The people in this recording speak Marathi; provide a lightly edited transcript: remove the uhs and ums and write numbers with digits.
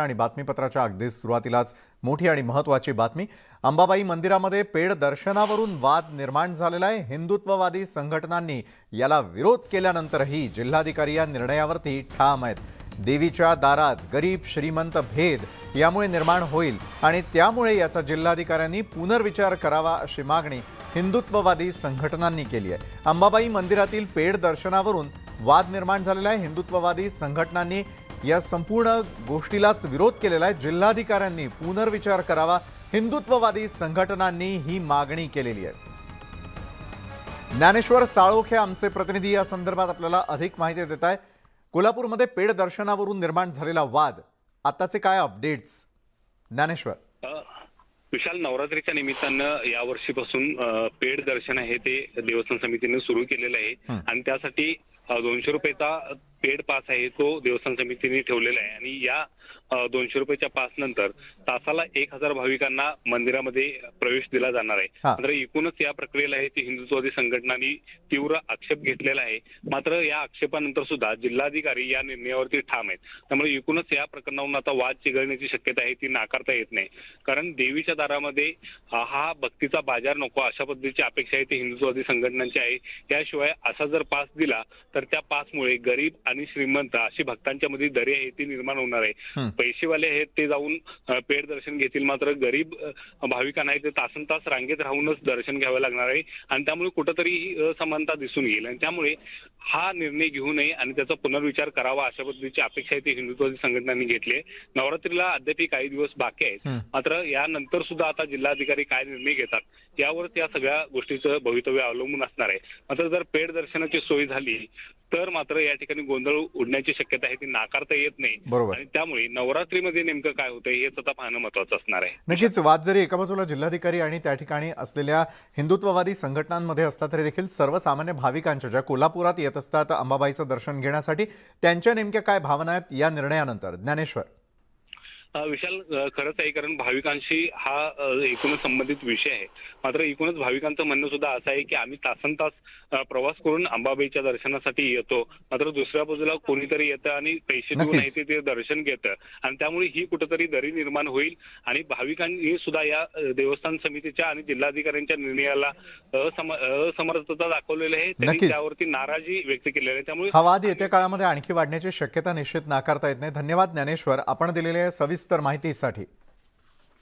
आणि बातमीपत्राच्या अगदी सुरुवातीलाच मोठी आणि महत्त्वाची बातमी. अंबाबाई मंदिरामध्ये पेड दर्शनावरून वाद निर्माण झालेला आहे. हिंदुत्ववादी संघटनांनी याला विरोध केल्यानंतरही जिल्हाधिकारी या निर्णयावरती ठाम आहेत. देवीच्या दारात गरीब श्रीमंत भेद यामुळे निर्माण होईल आणि त्यामुळे याचा जिल्हाधिकाऱ्यांनी पुनर्विचार करावा अशी मागणी हिंदुत्ववादी संघटनांनी केली आहे. अंबाबाई मंदिरातील पेड दर्शनावरून वाद निर्माण झालेला आहे. हिंदुत्ववादी संघटनांनी या संपूर्ण गोष्टीलाच विरोध केलेला आहे. जिल्हाधिकाऱ्यांनी पुनर्विचार करावा, हिंदुत्ववादी संघटनांनी ही मागणी केलेली आहे. ज्ञानेश्वर साळोखे आमचे प्रतिनिधी या संदर्भात आपल्याला अधिक माहिती देत आहे. कोल्हापूरमध्ये पेड दर्शनावरून निर्माण झालेला वाद, आताचे काय अपडेट्स ज्ञानेश्वर? विशाल, नवरात्रीच्या निमित्तानं यावर्षीपासून पेड दर्शन आहे ते देवस्थान समितीने सुरू केलेलं आहे आणि त्यासाठी 200 रुपयाचा पेड पास आहे तो देवस्थान समितीने ठेवलेला आहे आणि या 200 रुपयाच्या पास नंतर तासाला 1000 भाविकांना मंदिरामध्ये प्रवेश दिला जाणार आहे. मात्र एकूणच या प्रक्रियेला आहे ती हिंदुत्ववादी संघटनांनी तीव्र आक्षेप घेतलेला आहे. मात्र या आक्षेपानंतर सुद्धा जिल्हाधिकारी या निर्णयावरती ठाम आहेत. त्यामुळे एकूणच या प्रकरणावरून आता वाद चिघळण्याची शक्यता आहे ती नाकारता येत नाही. कारण देवीच्या दारामध्ये हा भक्तीचा बाजार नको अशा पद्धतीची अपेक्षा आहे ती हिंदुत्ववादी संघटनांची आहे. त्याशिवाय असा जर पास दिला तर त्या पासमुळे गरीब आणि श्रीमंत अशी भक्तांच्या मध्ये दरी आहे ती निर्माण होणार आहे. पैसेवाले आहेत ते जाऊन पेड दर्शन घेतील, मात्र गरीब भाविकांना ते तासन तास रांगेत राहूनच दर्शन घ्यावं लागणार आहे आणि त्यामुळे कुठंतरी ही असमानता दिसून येईल आणि त्यामुळे हा निर्णय घेऊ नये आणि त्याचा पुनर्विचार करावा अशा पद्धतीची अपेक्षा आहे ती हिंदुत्ववादी संघटनांनी घेतली आहे. नवरात्रीला अद्याप काही दिवस बाकी आहेत, मात्र यानंतर सुद्धा आता जिल्हाधिकारी काय निर्णय घेतात यावर त्या सगळ्या गोष्टीचं भवितव्य अवलंबून असणार आहे. मात्र जर पेड दर्शनाची सोय झाली तर मात्र या ठिकाणी गोंधळ उडण्याची शक्यता आहे ती नाकारता येत नाही. आणि त्यामुळे नवरात्रीमध्ये नेमकं काय होतंय हेच आता पाहणं महत्त्वाचं असणार आहे. नक्कीच वाद जरी एका बाजूला जिल्हाधिकारी आणि त्या ठिकाणी असलेल्या हिंदुत्ववादी संघटनांमध्ये असतात तरी देखील सर्वसामान्य भाविकांच्या ज्या कोल्हापुरात येत असतात अंबाबाईचं दर्शन घेण्यासाठी त्यांच्या नेमक्या काय भावना आहेत या निर्णयानंतर ज्ञानेश्वर? विशाल, खरंच आहे, कारण भाविकांशी हा एकूणच संबंधित विषय आहे. मात्र एकूणच भाविकांचं म्हणणं सुद्धा असं आहे की आम्ही तासन तास प्रवास करून अंबाबाईच्या दर्शनासाठी येतो, मात्र दुसऱ्या बाजूला कोणीतरी येतं आणि पैसे देऊन आहे ते दर्शन घेतं आणि त्यामुळे ही कुठेतरी दरी निर्माण होईल आणि भाविकांनी सुद्धा या देवस्थान समितीच्या आणि जिल्हाधिकाऱ्यांच्या निर्णयाला असमर्थता दाखवलेली आहे. त्यांनी त्यावरती नाराजी व्यक्त केलेली आहे. त्यामुळे हा वाद येत्या काळामध्ये आणखी वाढण्याची शक्यता निश्चित नाकारता येत नाही. धन्यवाद ज्ञानेश्वर, आपण दिलेल्या सविस्तर माहितीसाठी.